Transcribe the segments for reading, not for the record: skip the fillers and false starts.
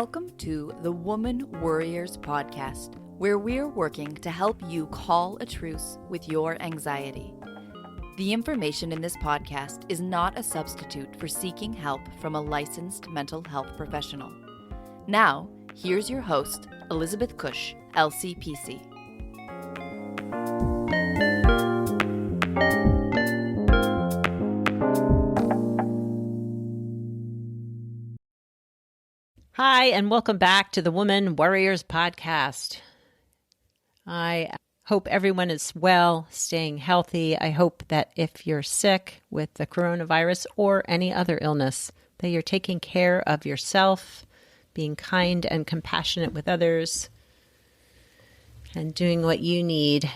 Welcome to the Woman Worriers podcast, where we're working to help you call a truce with your anxiety. The information in this podcast is not a substitute for seeking help from a licensed mental health professional. Now, here's your host, Elizabeth Cush, LCPC. Hi, and welcome back to the Woman Worriers podcast. I hope everyone is well, staying healthy. I hope that if you're sick with the coronavirus or any other illness, that you're taking care of yourself, being kind and compassionate with others, and doing what you need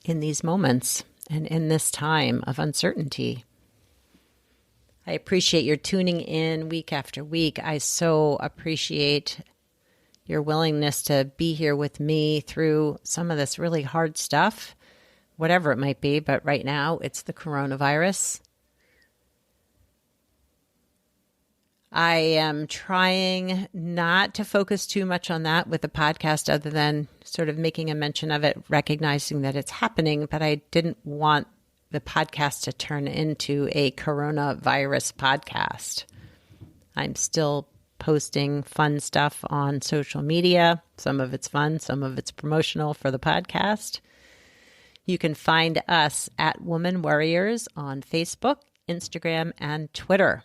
in these moments and in this time of uncertainty. I appreciate your tuning in week after week. I so appreciate your willingness to be here with me through some of this really hard stuff, whatever it might be. But right now, it's the coronavirus. I am trying not to focus too much on that with the podcast, other than sort of making a mention of it, recognizing that it's happening. But I didn't want the podcast to turn into a coronavirus podcast. I'm still posting fun stuff on social media. Some of it's fun, some of it's promotional for the podcast. You can find us at Woman Worriers on Facebook, Instagram, and Twitter.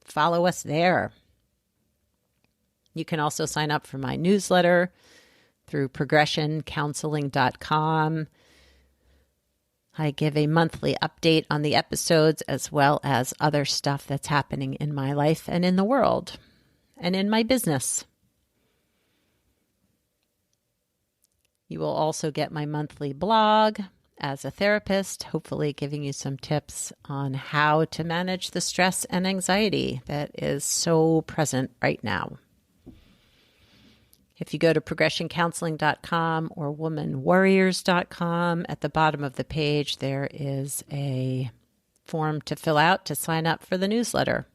Follow us there. You can also sign up for my newsletter through progressioncounseling.com. I give a monthly update on the episodes as well as other stuff that's happening in my life and in the world and in my business. You will also get my monthly blog as a therapist, hopefully giving you some tips on how to manage the stress and anxiety that is so present right now. If you go to progressioncounseling.com or womanworriers.com, at the bottom of the page, there is a form to fill out to sign up for the newsletter.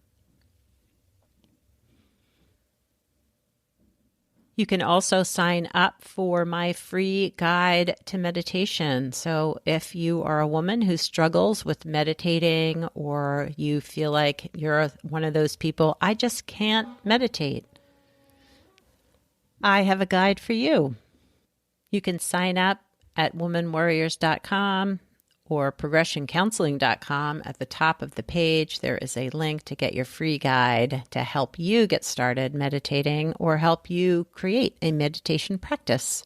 You can also sign up for my free guide to meditation. So if you are a woman who struggles with meditating, or you feel like you're one of those people, I just can't meditate, I have a guide for you. You can sign up at womanworriers.com or progressioncounseling.com. At the top of the page, there is a link to get your free guide to help you get started meditating or help you create a meditation practice.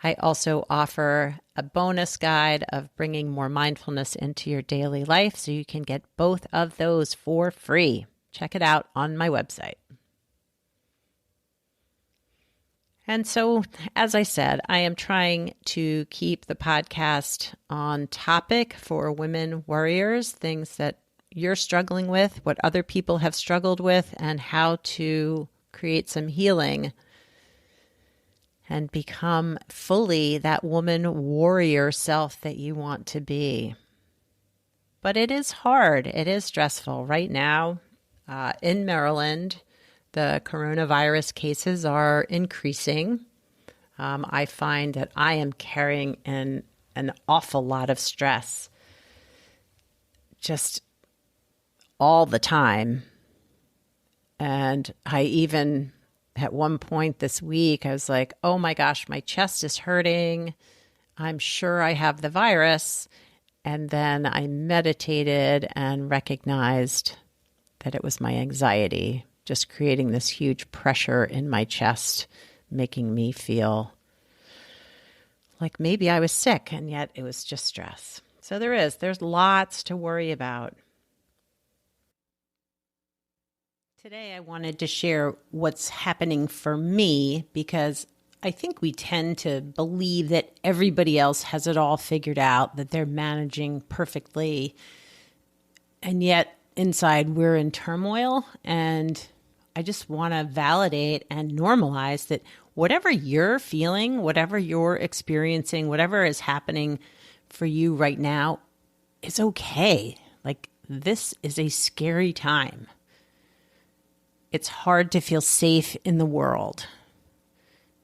I also offer a bonus guide of bringing more mindfulness into your daily life, so you can get both of those for free. Check it out on my website. And so, as I said, I am trying to keep the podcast on topic for women worriers, things that you're struggling with, what other people have struggled with, and how to create some healing and become fully that woman warrior self that you want to be. But it is hard. It is stressful. Right now, in Maryland, the coronavirus cases are increasing. I find that I am carrying an awful lot of stress just all the time. And I even, at one point this week, I was like, oh my gosh, my chest is hurting. I'm sure I have the virus. And then I meditated and recognized that it was my anxiety, just creating this huge pressure in my chest, making me feel like maybe I was sick, and yet it was just stress. So there's lots to worry about. Today I wanted to share what's happening for me, because I think we tend to believe that everybody else has it all figured out, that they're managing perfectly, and yet inside we're in turmoil. And I just want to validate and normalize that whatever you're feeling, whatever you're experiencing, whatever is happening for you right now is okay. Like, this is a scary time. it's hard to feel safe in the world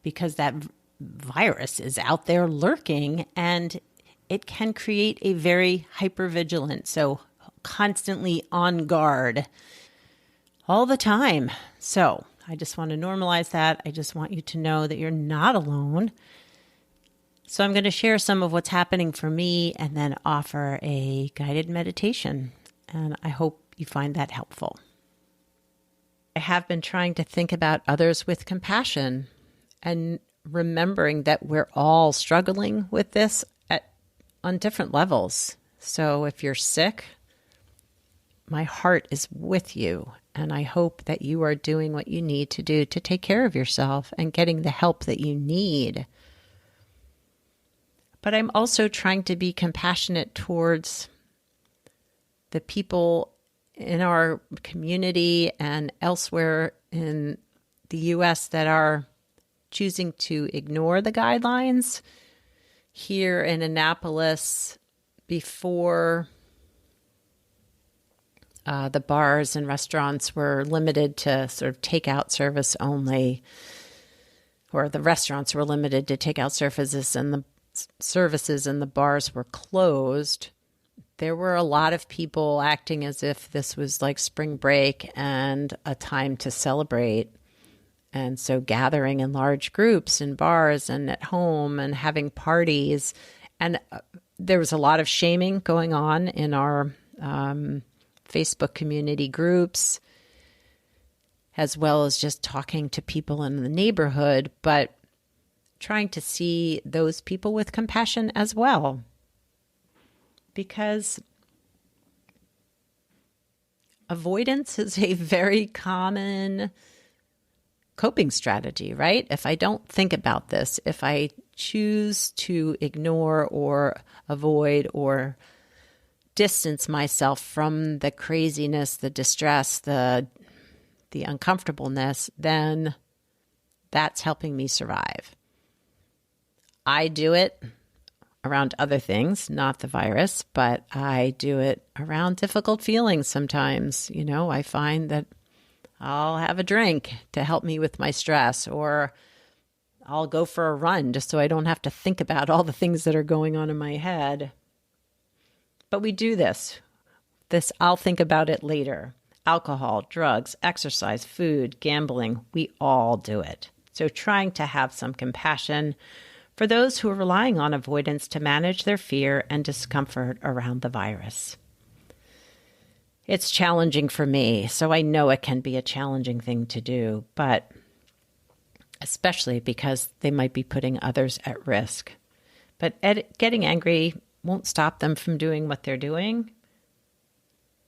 because that virus is out there lurking, and it can create a very hypervigilant, so constantly on guard all the time. So I just want to normalize that. I just want you to know that you're not alone. So I'm going to share some of what's happening for me and then offer a guided meditation. And I hope you find that helpful. I have been trying to think about others with compassion and remembering that we're all struggling with this on different levels. So if you're sick, my heart is with you. And I hope that you are doing what you need to do to take care of yourself and getting the help that you need. But I'm also trying to be compassionate towards the people in our community and elsewhere in the U.S. that are choosing to ignore the guidelines. Here in Annapolis, before the bars and restaurants were limited to sort of takeout service only, or the restaurants were limited to takeout services and the bars were closed, there were a lot of people acting as if this was like spring break and a time to celebrate. And so gathering in large groups in bars and at home and having parties. And there was a lot of shaming going on in our Facebook community groups, as well as just talking to people in the neighborhood, but trying to see those people with compassion as well. Because avoidance is a very common coping strategy, right? If I don't think about this, if I choose to ignore or avoid or distance myself from the craziness, the distress, the uncomfortableness, then that's helping me survive. I do it around other things, not the virus, but I do it around difficult feelings sometimes. You know, I find that I'll have a drink to help me with my stress, or I'll go for a run just so I don't have to think about all the things that are going on in my head. But we do this. I'll think about it later. Alcohol, drugs, exercise, food, gambling, we all do it. So trying to have some compassion for those who are relying on avoidance to manage their fear and discomfort around the virus. It's challenging for me, so I know it can be a challenging thing to do, but especially because they might be putting others at risk. But getting angry won't stop them from doing what they're doing.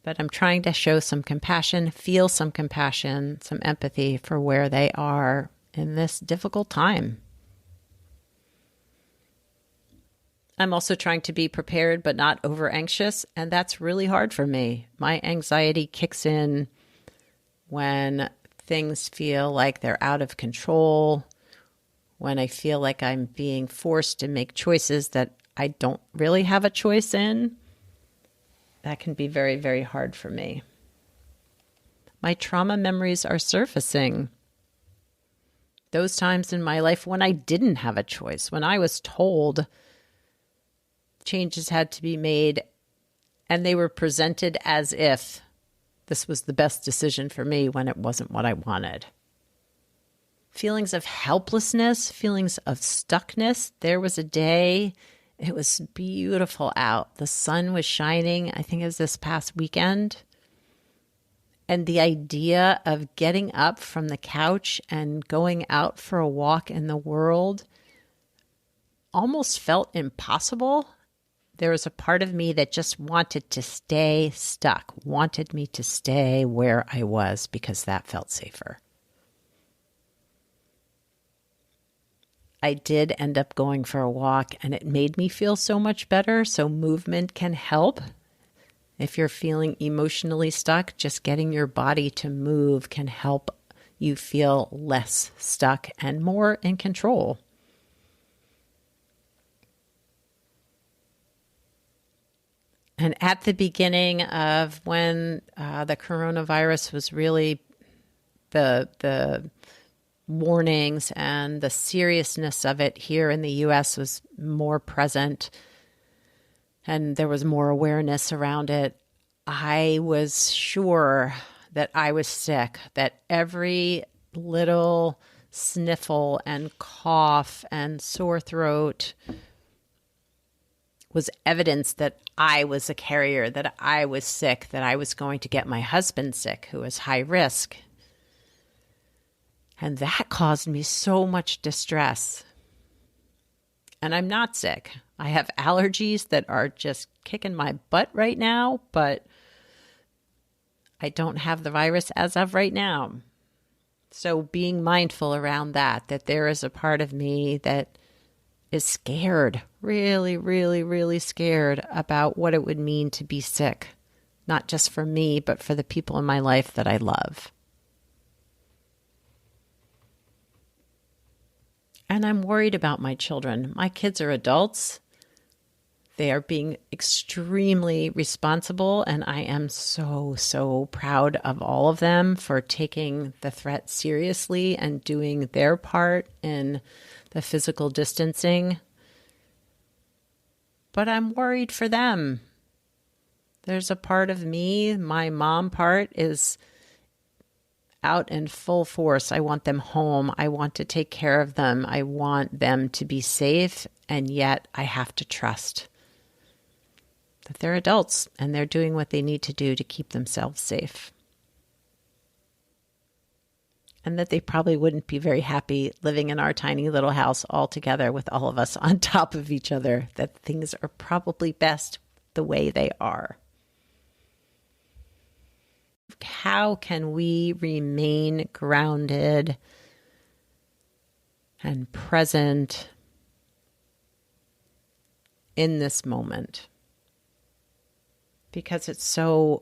But I'm trying to show some compassion, feel some compassion, some empathy for where they are in this difficult time. I'm also trying to be prepared but not over anxious, and that's really hard for me. My anxiety kicks in when things feel like they're out of control, when I feel like I'm being forced to make choices that I don't really have a choice in. That can be very, very hard for me. My trauma memories are surfacing. Those times in my life when I didn't have a choice, when I was told changes had to be made, and they were presented as if this was the best decision for me when it wasn't what I wanted. Feelings of helplessness, feelings of stuckness. There was a day, it was beautiful out. The sun was shining. I think it was this past weekend. And the idea of getting up from the couch and going out for a walk in the world almost felt impossible. There was a part of me that just wanted to stay stuck, wanted me to stay where I was because that felt safer. I did end up going for a walk, and it made me feel so much better. So movement can help. If you're feeling emotionally stuck, just getting your body to move can help you feel less stuck and more in control. And at the beginning of when the coronavirus was really the warnings and the seriousness of it here in the U.S. was more present and there was more awareness around it, I was sure that I was sick, that every little sniffle and cough and sore throat was evidence that I was a carrier, that I was sick, that I was going to get my husband sick, who was high risk. And that caused me so much distress. And I'm not sick. I have allergies that are just kicking my butt right now, but I don't have the virus as of right now. So being mindful around that there is a part of me that is scared, really, really, really scared about what it would mean to be sick, not just for me, but for the people in my life that I love. And I'm worried about my children. My kids are adults. They are being extremely responsible, and I am so, so proud of all of them for taking the threat seriously and doing their part in the physical distancing. But I'm worried for them. There's a part of me, my mom part, is out in full force. I want them home. I want to take care of them. I want them to be safe, and yet I have to trust that they're adults and they're doing what they need to do to keep themselves safe. And that they probably wouldn't be very happy living in our tiny little house all together with all of us on top of each other, that things are probably best the way they are. How can we remain grounded and present in this moment? Because it's so,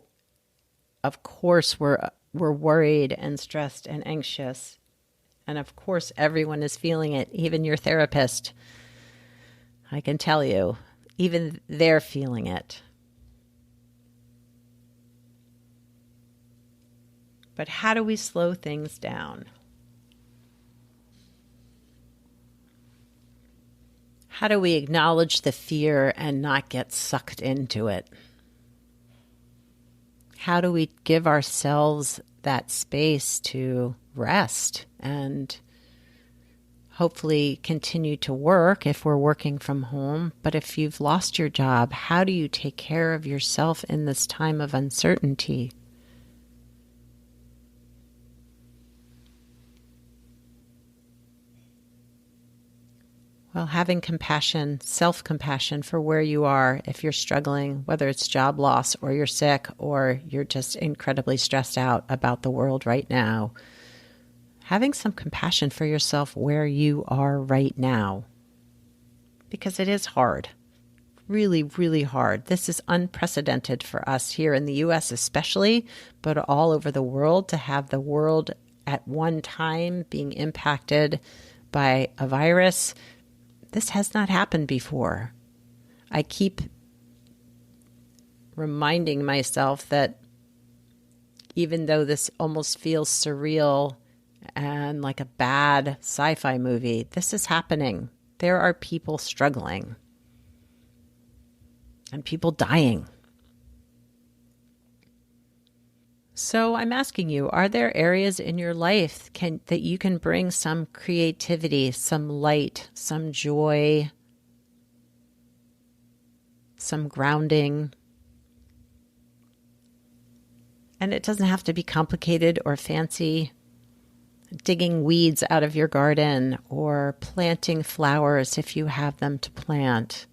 of course, we're worried and stressed and anxious. And of course, everyone is feeling it, even your therapist. I can tell you, even they're feeling it. But how do we slow things down? How do we acknowledge the fear and not get sucked into it? How do we give ourselves that space to rest and hopefully continue to work if we're working from home? But if you've lost your job, how do you take care of yourself in this time of uncertainty? Well, having compassion, self-compassion for where you are if you're struggling, whether it's job loss or you're sick or you're just incredibly stressed out about the world right now. Having some compassion for yourself where you are right now. Because it is hard. Really, really hard. This is unprecedented for us here in the U.S. especially, but all over the world, to have the world at one time being impacted by a virus. This has not happened before. I keep reminding myself that even though this almost feels surreal and like a bad sci-fi movie, this is happening. There are people struggling and people dying. So I'm asking you, are there areas in your life that you can bring some creativity, some light, some joy, some grounding? And it doesn't have to be complicated or fancy. Digging weeds out of your garden or planting flowers if you have them to plant.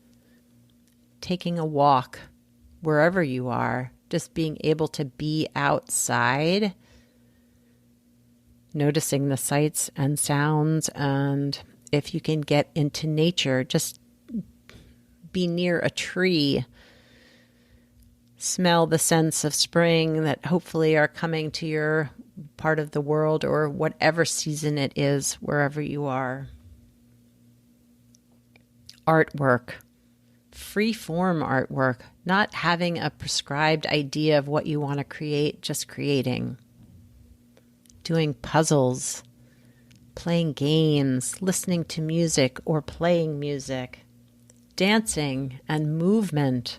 Taking a walk wherever you are. Just being able to be outside, noticing the sights and sounds, and if you can get into nature, just be near a tree, smell the scents of spring that hopefully are coming to your part of the world or whatever season it is, wherever you are. Artwork. Free form artwork, not having a prescribed idea of what you want to create, just creating. doing puzzles, playing games, listening to music or playing music, dancing and movement.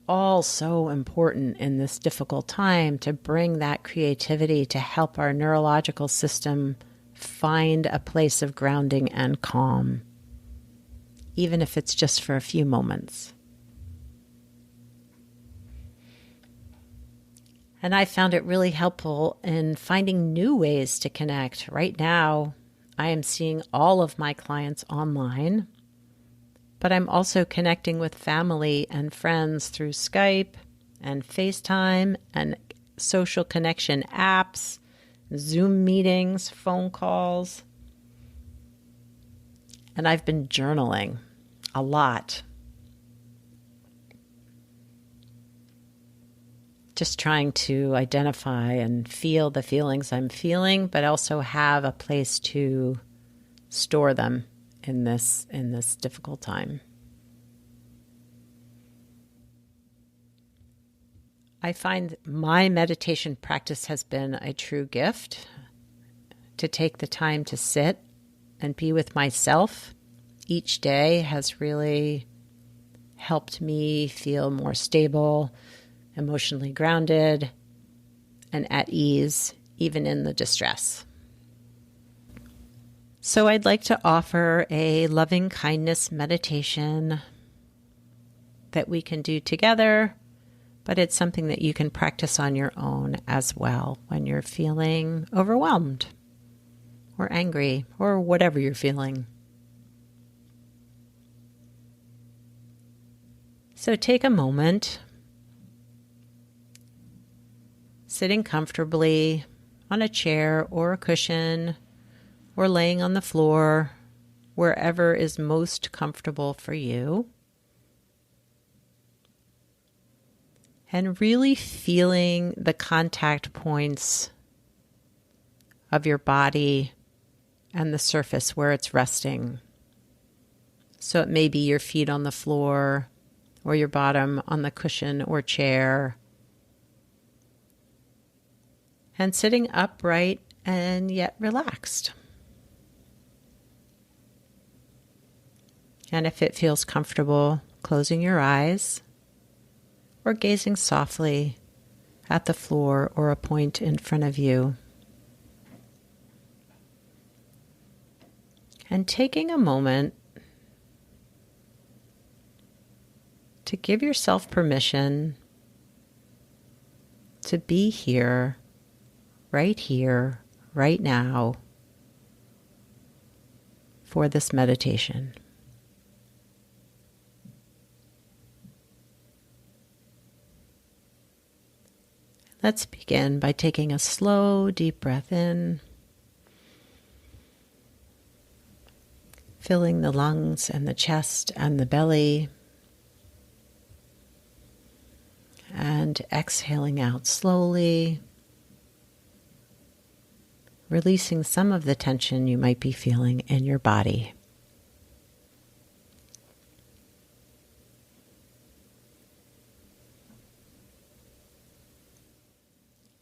All so important in this difficult time to bring that creativity to help our neurological system find a place of grounding and calm, even if it's just for a few moments. And I found it really helpful in finding new ways to connect. Right now, I am seeing all of my clients online, but I'm also connecting with family and friends through Skype and FaceTime and social connection apps, Zoom meetings, phone calls. And I've been journaling a lot. Just trying to identify and feel the feelings I'm feeling, but also have a place to store them in this difficult time. I find my meditation practice has been a true gift. To take the time to sit and be with myself each day has really helped me feel more stable, emotionally grounded, and at ease, even in the distress. So I'd like to offer a loving kindness meditation that we can do together, but it's something that you can practice on your own as well when you're feeling overwhelmed or angry or whatever you're feeling. So take a moment, sitting comfortably on a chair or a cushion, or laying on the floor, wherever is most comfortable for you. And really feeling the contact points of your body and the surface where it's resting. So it may be your feet on the floor or your bottom on the cushion or chair. And sitting upright and yet relaxed. And if it feels comfortable, closing your eyes or gazing softly at the floor or a point in front of you. And taking a moment to give yourself permission to be here, right now, for this meditation. Let's begin by taking a slow, deep breath in, filling the lungs and the chest and the belly, and exhaling out slowly, releasing some of the tension you might be feeling in your body.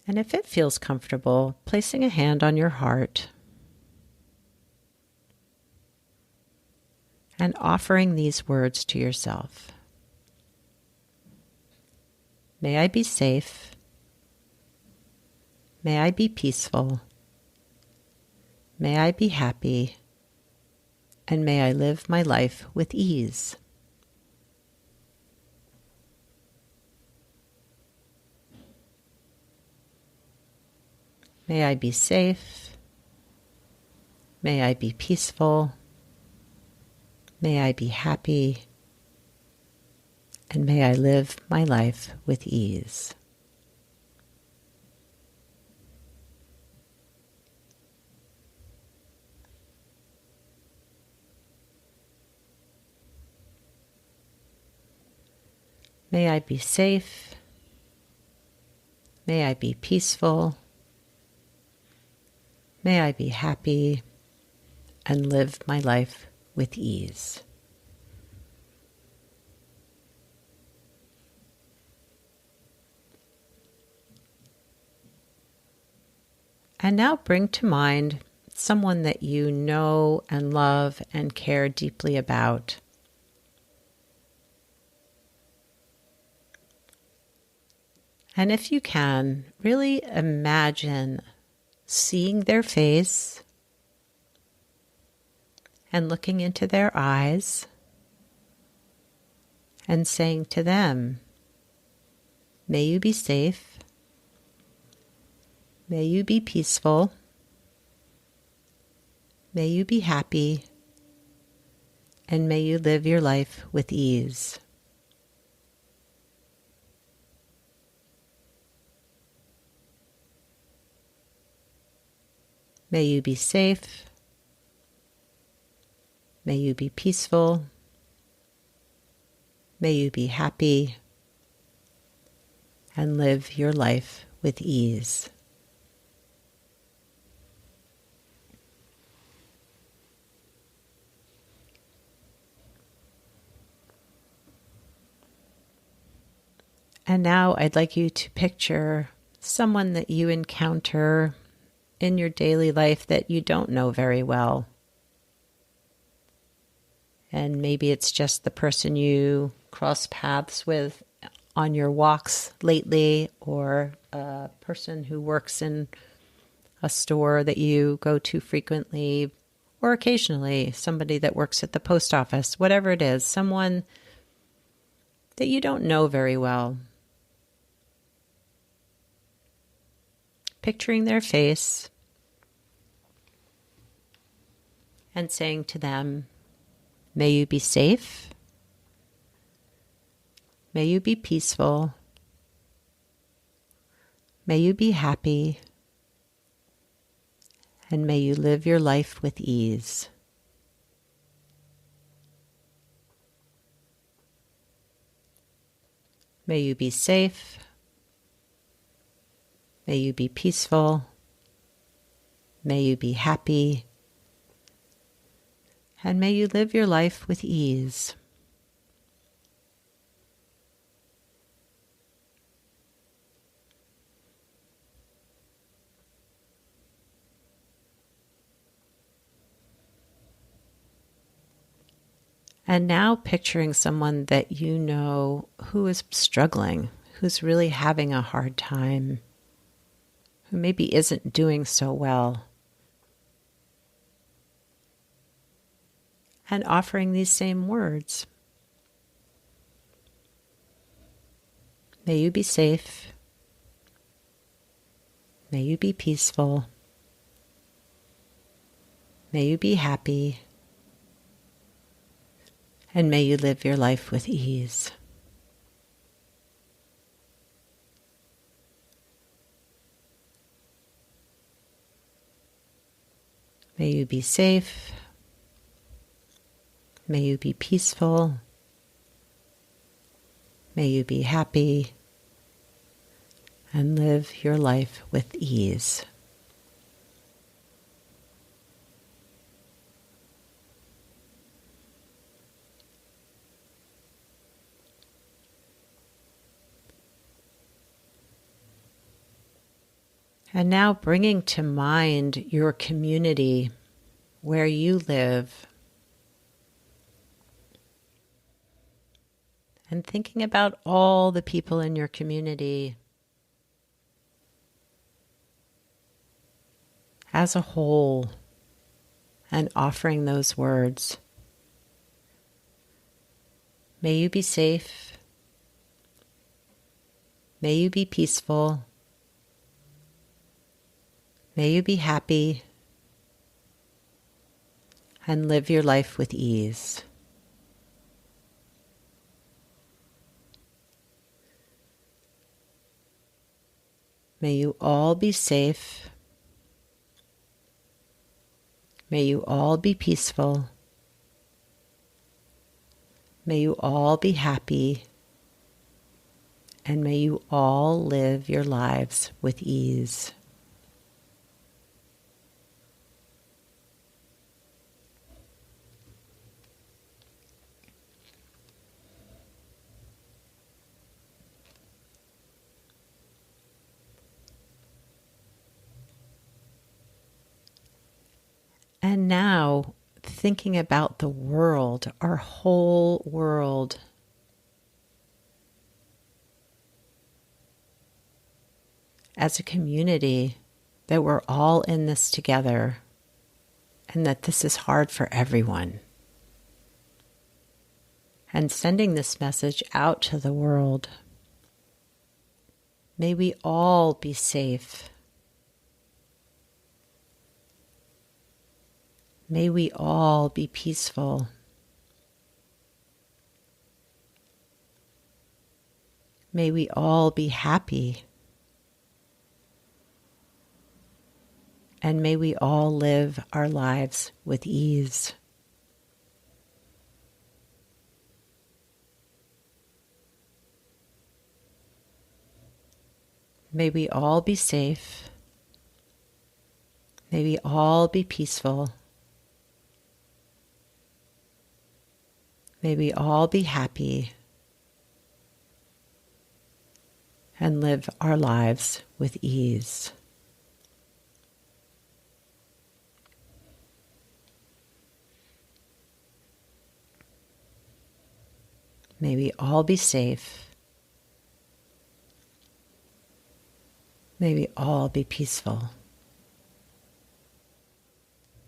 And if it feels comfortable, placing a hand on your heart and offering these words to yourself. May I be safe. May I be peaceful. May I be happy. And may I live my life with ease. May I be safe. May I be peaceful. May I be happy. And may I live my life with ease. May I be safe. May I be peaceful. May I be happy and live my life with ease. And now bring to mind someone that you know and love and care deeply about. And if you can, really imagine seeing their face and looking into their eyes and saying to them, may you be safe, may you be peaceful, may you be happy, and may you live your life with ease. May you be safe. May you be peaceful. May you be happy and live your life with ease. And now I'd like you to picture someone that you encounter in your daily life that you don't know very well. And maybe it's just the person you cross paths with on your walks lately, or a person who works in a store that you go to frequently, or occasionally somebody that works at the post office, whatever it is, someone that you don't know very well. Picturing their face and saying to them, may you be safe, may you be peaceful, may you be happy, and may you live your life with ease. May you be safe, may you be peaceful, may you be happy, and may you live your life with ease. And now picturing someone that you know who is struggling, who's really having a hard time, who maybe isn't doing so well. And offering these same words. May you be safe. May you be peaceful. May you be happy. And may you live your life with ease. May you be safe. May you be peaceful. May you be happy. And live your life with ease. And now bringing to mind your community, where you live, and thinking about all the people in your community as a whole, and offering those words. May you be safe. May you be peaceful. May you be happy and live your life with ease. May you all be safe. May you all be peaceful. May you all be happy. And may you all live your lives with ease. And now thinking about the world, our whole world. As a community, that we're all in this together and that this is hard for everyone. And sending this message out to the world. May we all be safe. May we all be peaceful. May we all be happy. And may we all live our lives with ease. May we all be safe. May we all be peaceful. May we all be happy and live our lives with ease. May we all be safe. May we all be peaceful.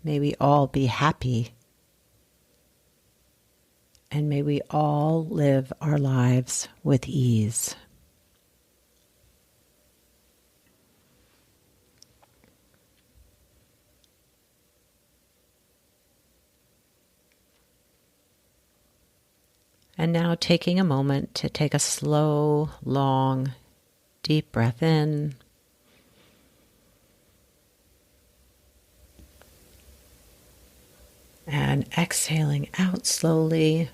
May we all be happy. And may we all live our lives with ease. And now taking a moment to take a slow, long, deep breath in. And exhaling out slowly.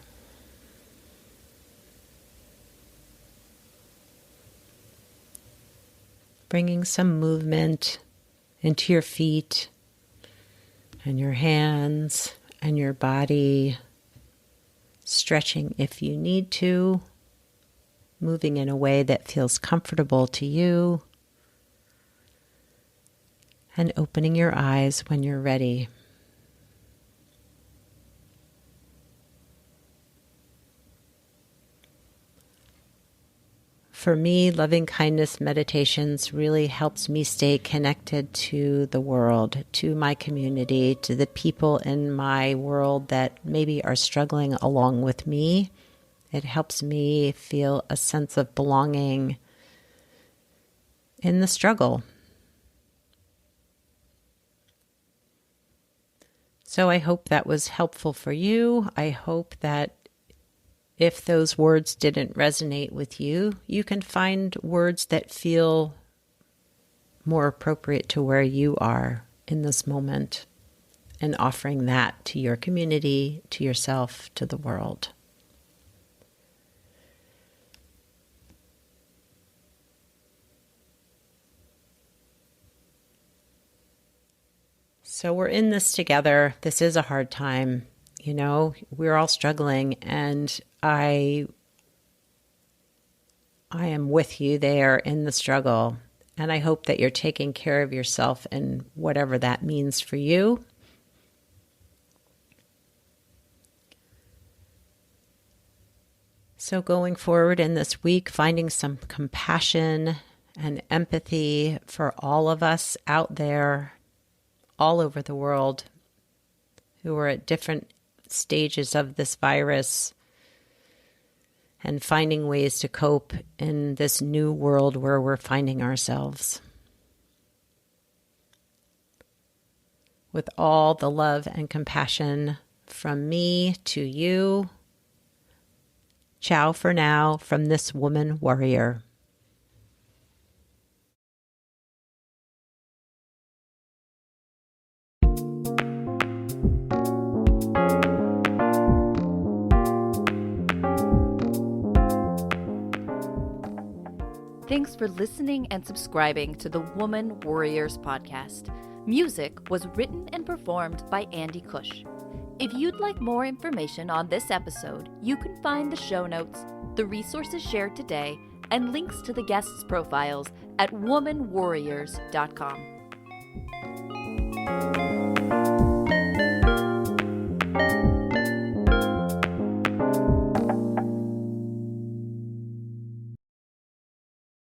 Bringing some movement into your feet and your hands and your body. Stretching if you need to. Moving in a way that feels comfortable to you. And opening your eyes when you're ready. For me, loving kindness meditations really helps me stay connected to the world, to my community, to the people in my world that maybe are struggling along with me. It helps me feel a sense of belonging in the struggle. So I hope that was helpful for you. I hope that if those words didn't resonate with you, you can find words that feel more appropriate to where you are in this moment and offering that to your community, to yourself, to the world. So we're in this together. This is a hard time. You know, we're all struggling, and I am with you there in the struggle. And I hope that you're taking care of yourself and whatever that means for you. So going forward in this week, finding some compassion and empathy for all of us out there, all over the world, who are at different stages of this virus, and finding ways to cope in this new world where we're finding ourselves. With all the love and compassion from me to you. Ciao for now from this woman warrior. Thanks for listening and subscribing to the Woman Worriers podcast. Music was written and performed by Andy Cush. If you'd like more information on this episode, you can find the show notes, the resources shared today, and links to the guests' profiles at womanwarriors.com.